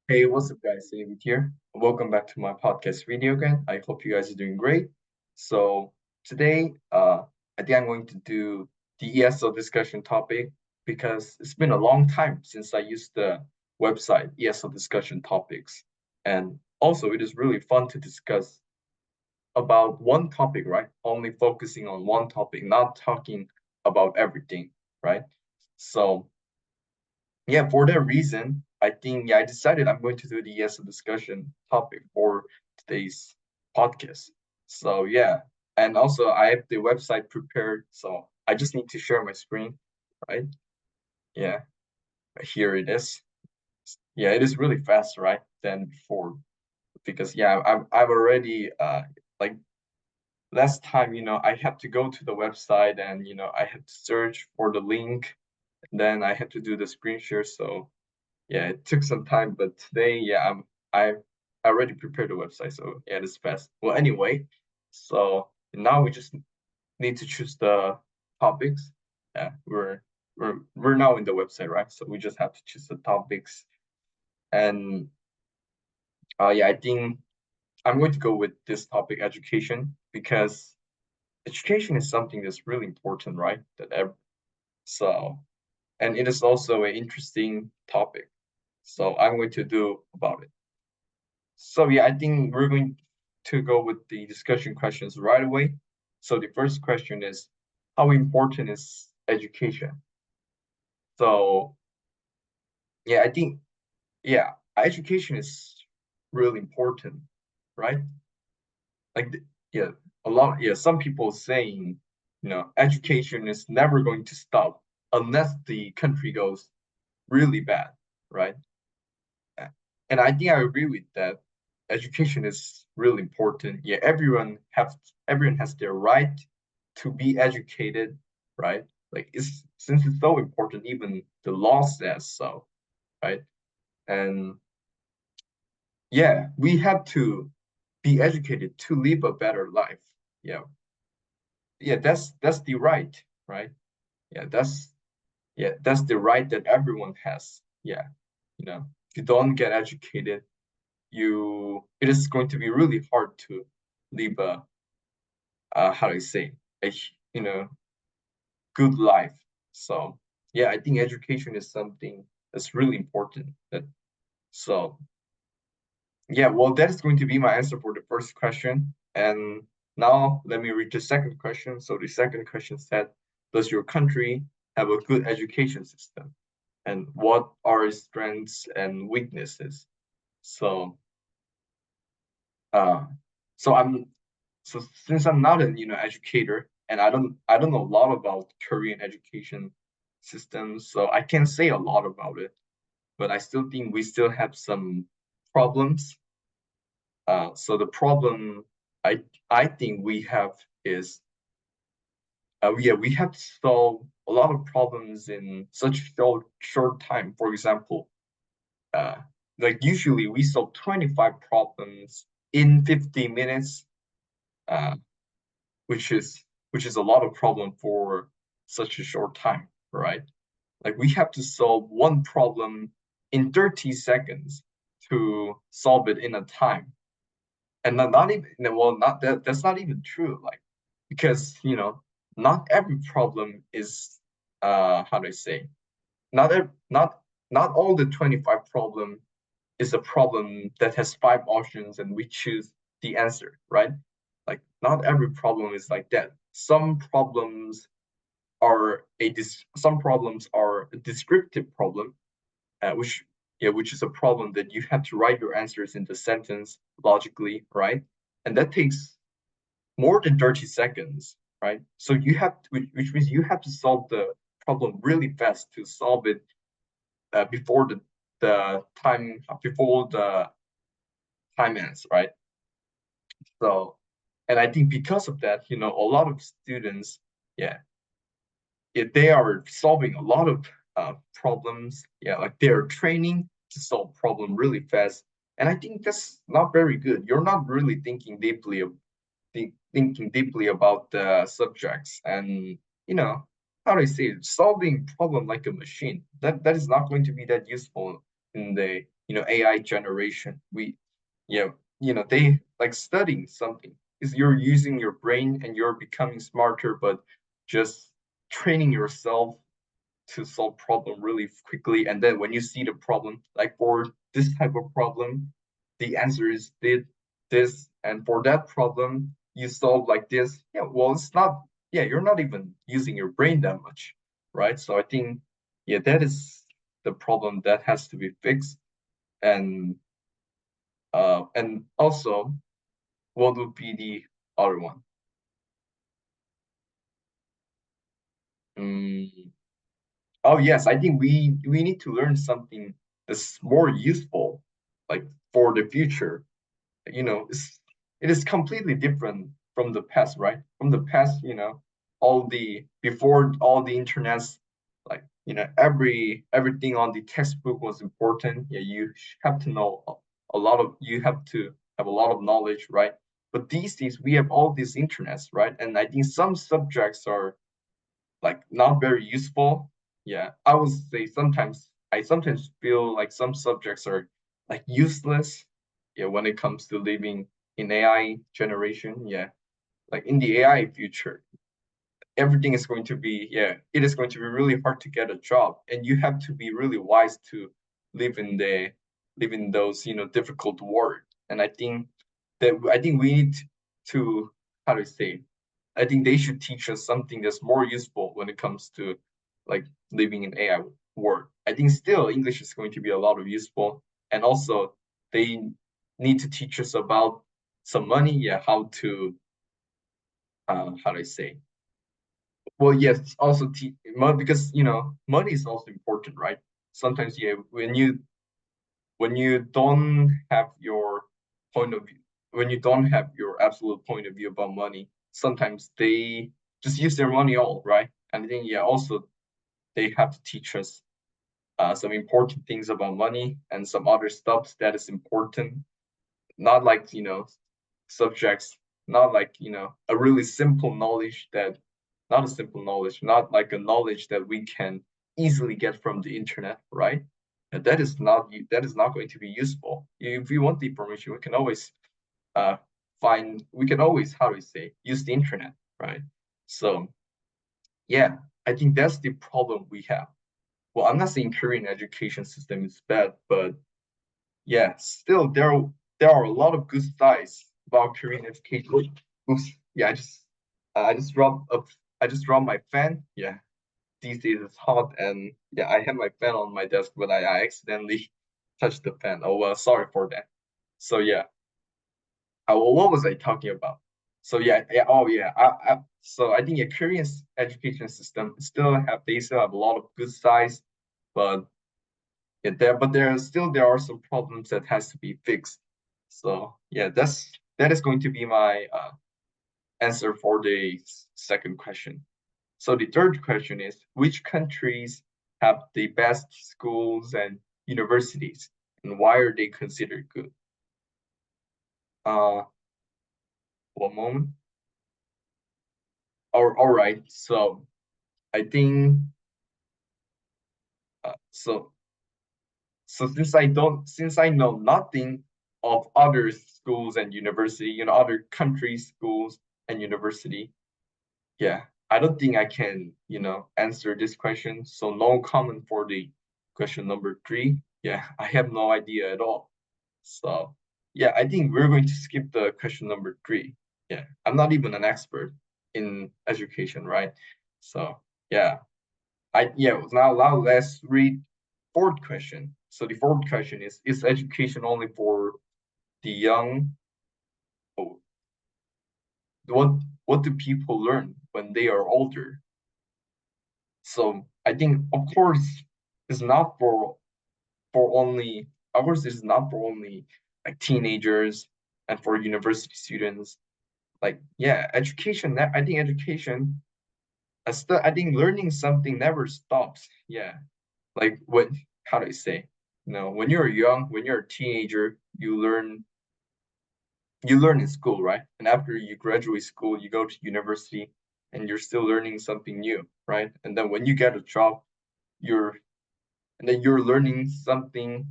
Hey, what's up, guys? David here. Welcome back to my podcast video again. I hope you guys are doing great. So today, I think I'm going to do the ESL discussion topic because it's been a long time since I used the website ESL discussion topics, and also it is really fun to discuss about one topic, right? Only focusing on one topic, not talking about everything, right? So yeah, for that reason, I think I decided I'm going to do the ESL discussion topic for today's podcast. So yeah, and also I have the website prepared, so I just need to share my screen, right? Yeah, here it is. Yeah, it is really fast, right? Than before because yeah, I've already like last time, I had to go to the website and I had to search for the link, and then I had to do the screen share, so yeah, it took some time, but today, yeah, I already prepared the website, so yeah, it's fast. Well, anyway, so now we just need to choose the topics. Yeah, we're now in the website, right? So we just have to choose the topics, and yeah, I think I'm going to go with this topic, education, because education is something that's really important, right? So, and it is also an interesting topic. So I'm going to do about it. So yeah, I think we're going to go with the discussion questions right away. So the first question is, how important is education? So yeah, I think yeah, education is really important, right? Like yeah, some people saying, education is never going to stop unless the country goes really bad, right? And I think I agree with that. Education is really important. Yeah, everyone has their right to be educated, right? Like it's since it's so important, even the law says so, right? And yeah, we have to be educated to live a better life. Yeah, yeah, that's the right? Yeah, that's the right that everyone has. Yeah, if you don't get educated, it is going to be really hard to live a how do I say a good life. So yeah, I think education is something that's really important. So yeah, well, that is going to be my answer for the first question. And now let me read the second question. So the second question said, does your country have a good education system? And what are its strengths and weaknesses? So uh so I'm so since I'm not an educator, and I don't know a lot about Korean education systems, so I can't say a lot about it, but I still think we still have some problems. So the problem I think we have is yeah, we have to solve a lot of problems in such short time. For example, uh like usually we solve 25 problems in 50 minutes, uh which is a lot of problem for such a short time, right? Like we have to solve one problem in 30 seconds to solve it in a time. And not even well, not that's not even true. Like because not every problem is how do I say not ev- not all the 25 problem is a problem that has five options and we choose the answer, right? Like not every problem is like that. Some problems are a descriptive problem, which is a problem that you have to write your answers in the sentence logically, right? And that takes more than 30 seconds, right? So which means you have to solve the problem really fast to solve it before the time ends, right? So, and I think because of that, a lot of students, yeah, if they are solving a lot of problems, yeah, like they're training to solve problem really fast. And I think that's not very good. You're not really thinking deeply about the subjects, and how do I say it? Solving problem like a machine. That is not going to be that useful in the AI generation. Yeah, they like studying something. Is you're using your brain and you're becoming smarter, but just training yourself to solve problem really quickly. And then when you see the problem, like for this type of problem, the answer is this, and for that problem, you solve like this. Yeah, well, it's not, yeah, you're not even using your brain that much, right? So I think, yeah, that is the problem that has to be fixed. And also, what would be the other one? Mm, oh yes, I think we need to learn something that's more useful, like for the future. It is completely different from the past, right? From the past, all the before all the internets, like everything on the textbook was important. Yeah, you have to know a lot of you have to have a lot of knowledge, right? But these days we have all these internets, right? And I think some subjects are like not very useful. Yeah, I sometimes feel like some subjects are like useless. Yeah, when it comes to living in AI generation. Yeah, like in the AI future, everything is going to be, yeah, it is going to be really hard to get a job, and you have to be really wise to live in the live in those difficult world. And I think we need to, how do I say, I think they should teach us something that's more useful when it comes to like living in AI world. I think still English is going to be a lot of useful, and also they need to teach us about some money. Yeah, how to, how do I say? Well, yes, also because money is also important, right? Sometimes, yeah, when you don't have your point of view, when you don't have your absolute point of view about money, sometimes they just use their money all, right? And I think, yeah, also they have to teach us some important things about money and some other stuff that is important, not like subjects, not like a really simple knowledge that not a simple knowledge, not like a knowledge that we can easily get from the internet, right? And that is not going to be useful. If we want the information, uh we can always, how do we say, use the internet, right? So yeah, I think that's the problem we have. Well, I'm not saying Korean education system is bad, but yeah, still there are a lot of good sides about Korean education. Oops, yeah, I just dropped up I just dropped my fan. Yeah, these days it's hot, and yeah, I had my fan on my desk, but I accidentally touched the fan. Oh well, sorry for that. So yeah, well, what was I talking about? So yeah, oh yeah, so I think yeah, Korean education system still have a lot of good sides, but yeah, there are some problems that has to be fixed. So yeah, that is going to be my answer for the second question. So the third question is, which countries have the best schools and universities, and why are they considered good? Uh, one moment. All right. So I think uh, so so since I know nothing of other schools and university, other countries' schools and university, yeah, I don't think I can, answer this question. So no comment for the question number three. Yeah, I have no idea at all. So yeah, I think we're going to skip the question number three. Yeah, I'm not even an expert in education, right? So yeah, now let's read fourth question. So the fourth question is education only for the young? Oh, what what do people learn when they are older? So I think, of course, it's not for only of course it's not for only like teenagers and for university students. Like yeah, I think education, I think learning something never stops. Yeah, like what how do I say? When you're young, when you're a teenager, you learn in school, right? And after you graduate school, you go to university and you're still learning something new, right? And then when you get a job, you're and then you're learning something.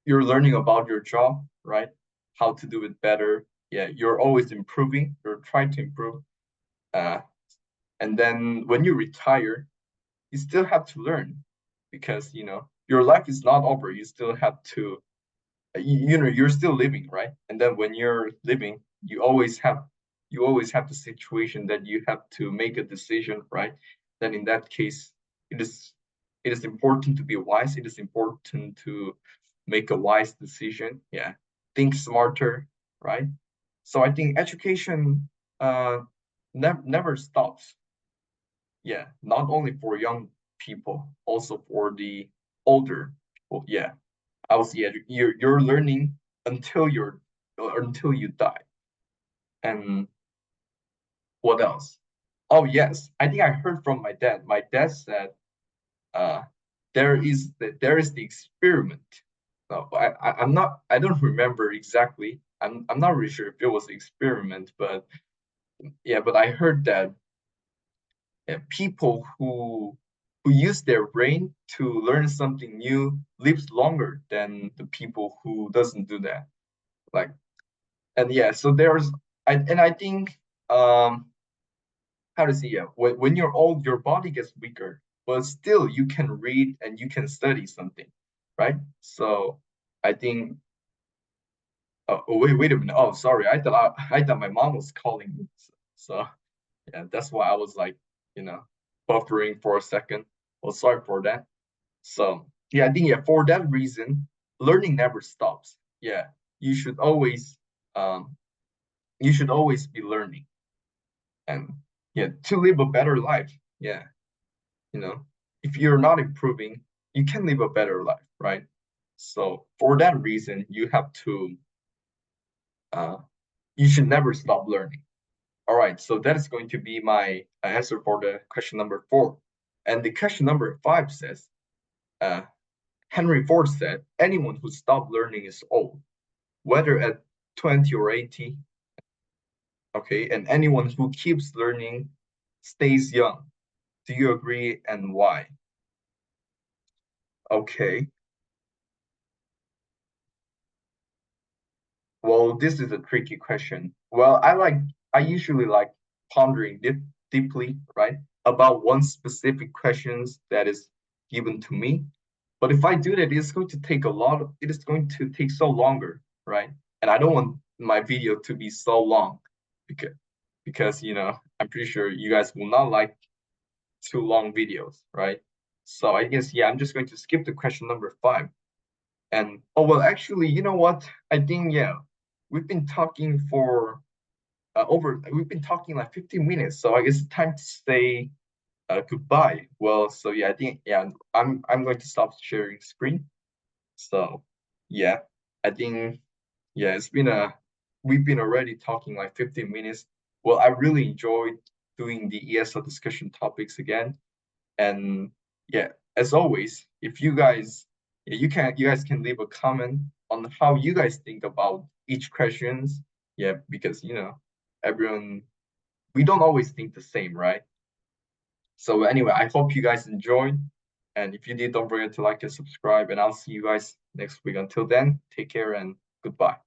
you're learning about your job, right? How to do it better. Yeah, you're always improving. You're trying to improve. Uh, and then when you retire, you still have to learn because your life is not over. You still have to you're still living, right? And then when you're living, you always have the situation that you have to make a decision, right? Then in that case, it is it is important to be wise. It is important to make a wise decision. Yeah, think smarter, right? So I think education never stops. Yeah, not only for young people, also for the older people. Yeah, I was yeah, you're learning until you die. And what else? Oh yes, I think I heard from my dad. My dad said uh there is the experiment. No, I don't remember exactly. I'm not really sure if it was experiment, but yeah, but I heard that people who use their brain to learn something new lives longer than the people who doesn't do that. Like and yeah, so I think how to say yeah, when you're old, your body gets weaker, but still you can read and you can study something, right? So I think oh wait a minute. Oh sorry, I thought my mom was calling me. So yeah, that's why I was like, you know, buffering for a second. Well, sorry for that. So yeah, I think yeah, for that reason, learning never stops. Yeah, you should always um you should always be learning and yeah, to live a better life. Yeah, you know, if you're not improving, you can live a better life, right? So for that reason, uh you should never stop learning. All right, so that is going to be my answer for the question number 4. And the question number 5 says, uh, Henry Ford said, anyone who stopped learning is old, whether at 20 or 80. Okay, and anyone who keeps learning stays young. Do you agree and why? Okay, well, this is a tricky question. Well, I usually like pondering deeply, right, about one specific questions that is given to me. But if I do that, it is going to take so longer, right? And I don't want my video to be so long because I'm pretty sure you guys will not like too long videos, right? So I guess yeah, I'm just going to skip the question number 5. And oh well, actually, you know what? I think yeah, we've been talking for we've been talking like 15 minutes, so I guess it's time to say goodbye. Well, so yeah, I think yeah, I'm going to stop sharing screen. So yeah, I think yeah, we've been already talking like 15 minutes. Well, I really enjoyed doing the ESL discussion topics again. And yeah, as always, if you guys yeah, you guys can leave a comment on how you guys think about each questions. Yeah, because everyone we don't always think the same, right? So anyway, I hope you guys enjoyed. And if you did, don't forget to like and subscribe. And I'll see you guys next week. Until then, take care and goodbye.